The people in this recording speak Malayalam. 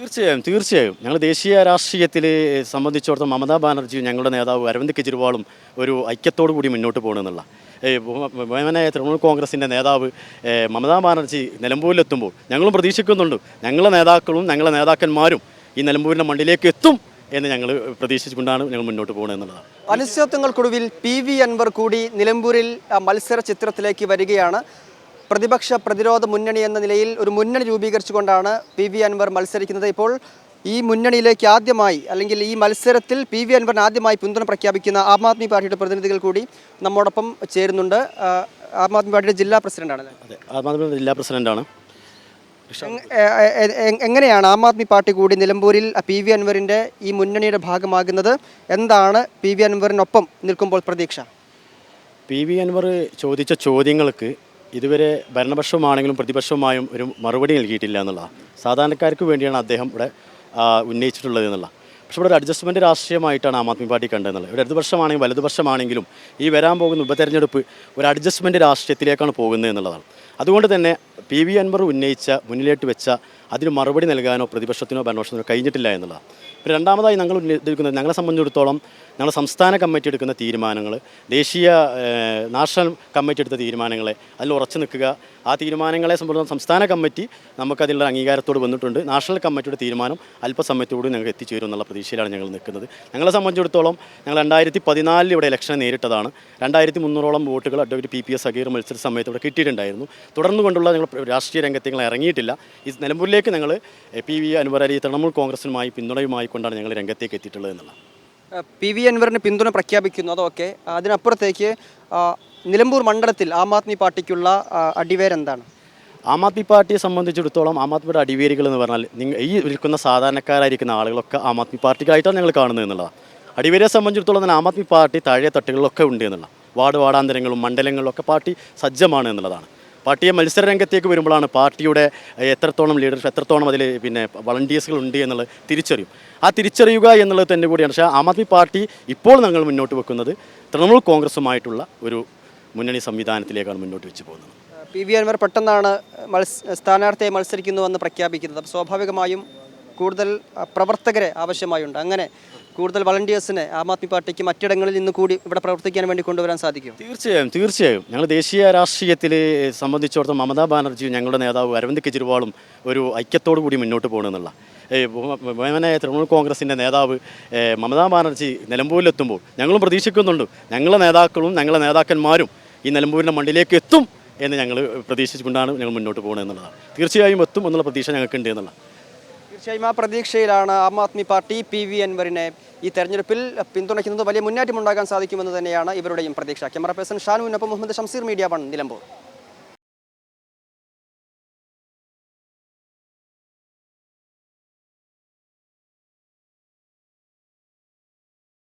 തീർച്ചയായും ഞങ്ങൾ ദേശീയ രാഷ്ട്രീയത്തിൽ സംബന്ധിച്ചിടത്തോളം മമതാ ബാനർജിയും ഞങ്ങളുടെ നേതാവ് അരവിന്ദ് കെജ്രിവാളും ഒരു ഐക്യത്തോടു കൂടി മുന്നോട്ട് പോകണമെന്നുള്ള ബഹുമാനായ തൃണമൂൽ കോൺഗ്രസിൻ്റെ നേതാവ് മമതാ ബാനർജി നിലമ്പൂരിലെത്തുമ്പോൾ ഞങ്ങളും പ്രതീക്ഷിക്കുന്നുണ്ട് ഞങ്ങളുടെ നേതാക്കളും ഞങ്ങളുടെ നേതാക്കന്മാരും ഈ നിലമ്പൂരിൻ്റെ മണ്ണിലേക്ക് എത്തും എന്ന് ഞങ്ങൾ പ്രതീക്ഷിച്ചുകൊണ്ടാണ് ഞങ്ങൾ മുന്നോട്ട് പോകുന്നത് എന്നുള്ളതാണ്. അനിശ്ചിതത്വങ്ങൾക്കൊടുവിൽ PV അൻവർ കൂടി നിലമ്പൂരിൽ മത്സര ചിത്രത്തിലേക്ക് വരികയാണ്. പ്രതിപക്ഷ പ്രതിരോധ മുന്നണി എന്ന നിലയിൽ ഒരു മുന്നണി രൂപീകരിച്ചുകൊണ്ടാണ് PV അൻവർ മത്സരിക്കുന്നത്. ഇപ്പോൾ ഈ മുന്നണിയിലേക്ക് ആദ്യമായി അല്ലെങ്കിൽ ഈ മത്സരത്തിൽ PV അൻവറിന് ആദ്യമായി പിന്തുണ പ്രഖ്യാപിക്കുന്ന ആം ആദ്മി പാർട്ടിയുടെ പ്രതിനിധികൾ കൂടി നമ്മോടൊപ്പം ചേരുന്നുണ്ട്. ആം ആദ്മി പാർട്ടിയുടെ ജില്ലാ പ്രസിഡന്റാണ്. അതെ, ആം ആദ്മി ജില്ലാ പ്രസിഡന്റാണ്. എങ്ങനെയാണ് ആം ആദ്മി പാർട്ടി കൂടി നിലമ്പൂരിൽ PV അൻവറിൻ്റെ ഈ മുന്നണിയുടെ ഭാഗമാകുന്നത്? എന്താണ് PV അൻവറിനൊപ്പം നിൽക്കുമ്പോൾ പ്രതീക്ഷ? PV അൻവർ ചോദിച്ച ചോദ്യങ്ങൾക്ക് ഇതുവരെ ഭരണപക്ഷമാണെങ്കിലും പ്രതിപക്ഷമായും ഒരു മറുപടി നൽകിയിട്ടില്ല എന്നുള്ളതാണ്. സാധാരണക്കാർക്ക് വേണ്ടിയാണ് അദ്ദേഹം ഇവിടെ ഉന്നയിച്ചിട്ടുള്ളത് എന്നുള്ള. പക്ഷേ ഇവിടെ ഒരു അഡ്ജസ്റ്റ്മെൻറ്റ് രാഷ്ട്രീയമായിട്ടാണ് ആം ആദ്മി പാർട്ടി കണ്ടതെന്നുള്ളത്. ഇവിടെ ഇടതുപക്ഷമാണെങ്കിലും വലതുപക്ഷമാണെങ്കിലും ഈ വരാൻ പോകുന്ന ഉപതെരഞ്ഞെടുപ്പ് ഒരു അഡ്ജസ്റ്റ്മെൻറ്റ് രാഷ്ട്രീയത്തിലേക്കാണ് പോകുന്നത് എന്നുള്ളതാണ്. അതുകൊണ്ട് തന്നെ PV അൻവർ ഉന്നയിച്ച മുന്നിലേക്ക് വെച്ച അതിന് മറുപടി നൽകാനോ പ്രതിപക്ഷത്തിനോ ഭരണപക്ഷത്തിനോ കഴിഞ്ഞിട്ടില്ല എന്നുള്ളതാണ്. പിന്നെ രണ്ടാമതായി ഞങ്ങൾ ഉന്നയിക്കുന്നത് ഞങ്ങളെ സംബന്ധിച്ചിടത്തോളം ഞങ്ങൾ സംസ്ഥാന കമ്മിറ്റി എടുക്കുന്ന തീരുമാനങ്ങൾ, ദേശീയ നാഷണൽ കമ്മിറ്റി എടുത്ത തീരുമാനങ്ങളെ അതിൽ ഉറച്ചു നിൽക്കുക. ആ തീരുമാനങ്ങളെ സംബന്ധിച്ച് സംസ്ഥാന കമ്മിറ്റി നമുക്കതിലുള്ള അംഗീകാരത്തോട് വന്നിട്ടുണ്ട്. നാഷണൽ കമ്മിറ്റിയുടെ തീരുമാനം അല്പസമയത്തോട് ഞങ്ങൾക്ക് എത്തിച്ചേരും എന്നുള്ള പ്രതീക്ഷയിലാണ് ഞങ്ങൾ നിൽക്കുന്നത്. ഞങ്ങളെ സംബന്ധിച്ചിടത്തോളം ഞങ്ങൾ 2014 ഇവിടെ ഇലക്ഷനെ നേരിട്ടതാണ്. 2300ഓളം വോട്ടുകൾ അഡ്വക്കേറ്റ് PP സഗീർ മത്സര സമയത്ത് ഇവിടെ കിട്ടിയിട്ടുണ്ടായിരുന്നു. തുടർന്നു കൊണ്ടുള്ള ഞങ്ങൾ രാഷ്ട്രീയ രംഗത്ത് ഞങ്ങൾ ഇറങ്ങിയിട്ടില്ല. ഈ നിലമ്പൂരിലേക്ക് ഞങ്ങൾ PV അൻവർ അലി തൃണമൂൽ കോൺഗ്രസിനുമായി പിന്തുണയുമായി കൊണ്ടാണ് ഞങ്ങൾ രംഗത്തേക്ക് എത്തിയിട്ടുള്ളത് എന്നുള്ളത്. PV അൻവറിന് പിന്തുണ പ്രഖ്യാപിക്കുന്നു. അതൊക്കെ അതിനപ്പുറത്തേക്ക് നിലമ്പൂർ മണ്ഡലത്തിൽ ആം ആദ്മി പാർട്ടിക്കുള്ള അടിവേരെന്താണ്? ആം ആദ്മി പാർട്ടിയെ സംബന്ധിച്ചിടത്തോളം ആം ആദ്മിയുടെ അടിവേരുകൾ എന്ന് പറഞ്ഞാൽ ഈ വിൽക്കുന്ന സാധാരണക്കാരായിരിക്കുന്ന ആളുകളൊക്കെ ആം ആദ്മി പാർട്ടിക്കായിട്ടാണ് ഞങ്ങൾ കാണുന്നത് എന്നുള്ളതാണ്. അടിവേരിയെ സംബന്ധിച്ചിടത്തോളം തന്നെ ആം ആദ്മി പാർട്ടി താഴെ തട്ടുകളിലൊക്കെ ഉണ്ട് എന്നുള്ള വാർഡാന്തരങ്ങളും മണ്ഡലങ്ങളിലൊക്കെ പാർട്ടി സജ്ജമാണ് എന്നുള്ളതാണ്. പാർട്ടിയെ മത്സര രംഗത്തേക്ക് വരുമ്പോഴാണ് പാർട്ടിയുടെ എത്രത്തോളം ലീഡർഷിപ്പ്, എത്രത്തോളം അതിൽ വളണ്ടിയേഴ്സുകൾ ഉണ്ട് എന്നുള്ളത് തിരിച്ചറിയും. ആ തിരിച്ചറിയുക എന്നുള്ളത് തന്നെ കൂടിയാണ്. പക്ഷേ ആം ആദ്മി പാർട്ടി ഇപ്പോൾ ഞങ്ങൾ മുന്നോട്ട് വെക്കുന്നത് തൃണമൂൽ കോൺഗ്രസുമായിട്ടുള്ള ഒരു മുന്നണി സംവിധാനത്തിലേക്കാണ് മുന്നോട്ട് വെച്ച് പോകുന്നത്. PV അൻവർ പെട്ടെന്നാണ് സ്ഥാനാർത്ഥിയെ മത്സരിക്കുന്നുവെന്ന് പ്രഖ്യാപിക്കുന്നത്. അപ്പോൾ സ്വാഭാവികമായും കൂടുതൽ പ്രവർത്തകരെ ആവശ്യമായുണ്ട്. അങ്ങനെ കൂടുതൽ വളണ്ടിയേഴ്സിനെ ആം ആദ്മി പാർട്ടിക്ക് മറ്റിടങ്ങളിൽ നിന്ന് കൂടി ഇവിടെ പ്രവർത്തിക്കാൻ വേണ്ടി കൊണ്ടുവരാൻ സാധിക്കും. തീർച്ചയായും ഞങ്ങൾ ദേശീയ രാഷ്ട്രീയത്തിൽ സംബന്ധിച്ചിടത്തോളം മമതാ ബാനർജിയും ഞങ്ങളുടെ നേതാവ് അരവിന്ദ് കെജ്രിവാളും ഒരു ഐക്യത്തോടു കൂടി മുന്നോട്ട് പോകണമെന്നുള്ള ബഹുമാനായ തൃണമൂൽ കോൺഗ്രസിൻ്റെ നേതാവ് മമതാ ബാനർജി നിലമ്പൂരിലെത്തുമ്പോൾ ഞങ്ങളും പ്രതീക്ഷിക്കുന്നുണ്ട് ഞങ്ങളുടെ നേതാക്കളും ഞങ്ങളുടെ നേതാക്കന്മാരും ഈ നിലമ്പൂരിൻ്റെ മണ്ണിലേക്ക് എത്തും എന്ന് ഞങ്ങൾ പ്രതീക്ഷിച്ചുകൊണ്ടാണ് ഞങ്ങൾ മുന്നോട്ട് പോകുന്നത് എന്നുള്ളതാണ്. തീർച്ചയായും എത്തും എന്നുള്ള പ്രതീക്ഷ ഞങ്ങൾക്കുണ്ട് എന്നുള്ളത്. തീർച്ചയായും ആ പ്രതീക്ഷയിലാണ് ആം ആദ്മി പാർട്ടി PV അൻവറിനെ ഈ തെരഞ്ഞെടുപ്പിൽ പിന്തുണയ്ക്കുന്നത്. വലിയ മുന്നേറ്റമുണ്ടാകാൻ സാധിക്കുമെന്ന് തന്നെയാണ് ഇവരുടെയും പ്രതീക്ഷ. ക്യാമറ പേഴ്സൺ ഷാനുവിനൊപ്പം മുഹമ്മദ് ഷംസീർ, മീഡിയ 1 നിലമ്പൂർ.